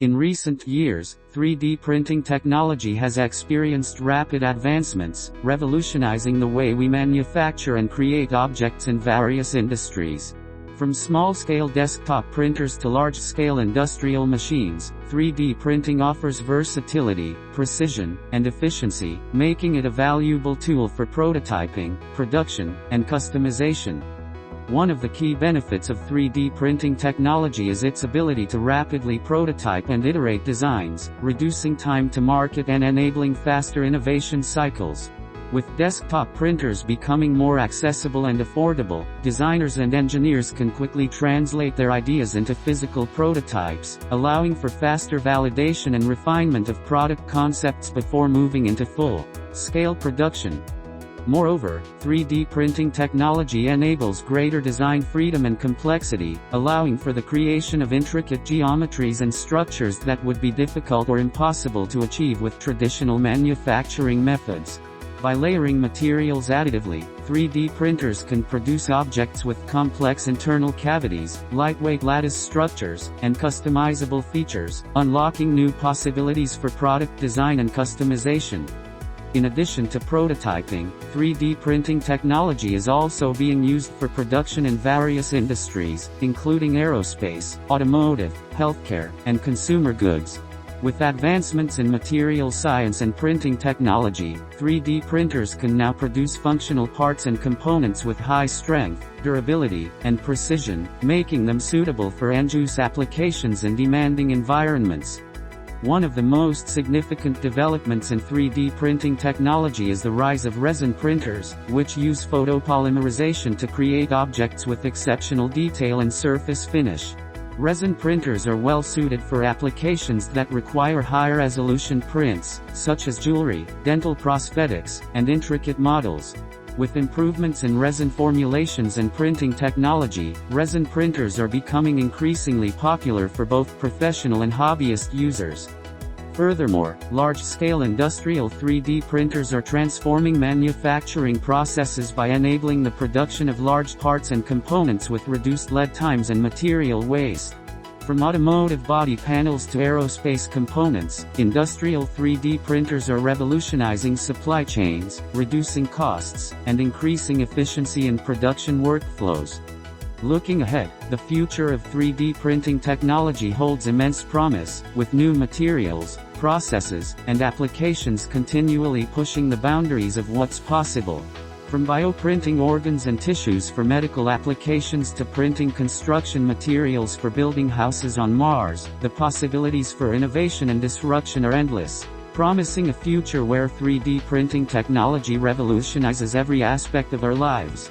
In recent years, 3D printing technology has experienced rapid advancements, revolutionizing the way we manufacture and create objects in various industries. From small-scale desktop printers to large-scale industrial machines, 3D printing offers versatility, precision, and efficiency, making it a valuable tool for prototyping, production, and customization. One of the key benefits of 3D printing technology is its ability to rapidly prototype and iterate designs, reducing time to market and enabling faster innovation cycles. With desktop printers becoming more accessible and affordable, designers and engineers can quickly translate their ideas into physical prototypes, allowing for faster validation and refinement of product concepts before moving into full-scale production. Moreover, 3D printing technology enables greater design freedom and complexity, allowing for the creation of intricate geometries and structures that would be difficult or impossible to achieve with traditional manufacturing methods. By layering materials additively, 3D printers can produce objects with complex internal cavities, lightweight lattice structures, and customizable features, unlocking new possibilities for product design and customization. In addition to prototyping, 3D printing technology is also being used for production in various industries, including aerospace, automotive, healthcare, and consumer goods. With advancements in material science and printing technology, 3D printers can now produce functional parts and components with high strength, durability, and precision, making them suitable for end-use applications in demanding environments. One of the most significant developments in 3D printing technology is the rise of resin printers, which use photopolymerization to create objects with exceptional detail and surface finish. Resin printers are well suited for applications that require high-resolution prints, such as jewelry, dental prosthetics, and intricate models. With improvements in resin formulations and printing technology, resin printers are becoming increasingly popular for both professional and hobbyist users. Furthermore, large-scale industrial 3D printers are transforming manufacturing processes by enabling the production of large parts and components with reduced lead times and material waste. From automotive body panels to aerospace components, industrial 3D printers are revolutionizing supply chains, reducing costs, and increasing efficiency in production workflows. Looking ahead, the future of 3D printing technology holds immense promise, with new materials, processes, and applications continually pushing the boundaries of what's possible. From bioprinting organs and tissues for medical applications to printing construction materials for building houses on Mars, the possibilities for innovation and disruption are endless, promising a future where 3D printing technology revolutionizes every aspect of our lives.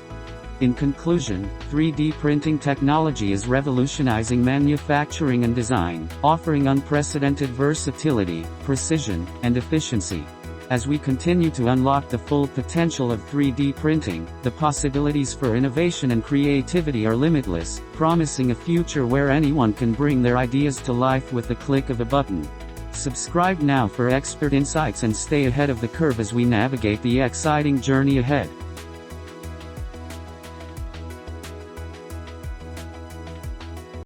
In conclusion, 3D printing technology is revolutionizing manufacturing and design, offering unprecedented versatility, precision, and efficiency. As we continue to unlock the full potential of 3D printing, the possibilities for innovation and creativity are limitless, promising a future where anyone can bring their ideas to life with the click of a button. Subscribe now for expert insights and stay ahead of the curve as we navigate the exciting journey ahead.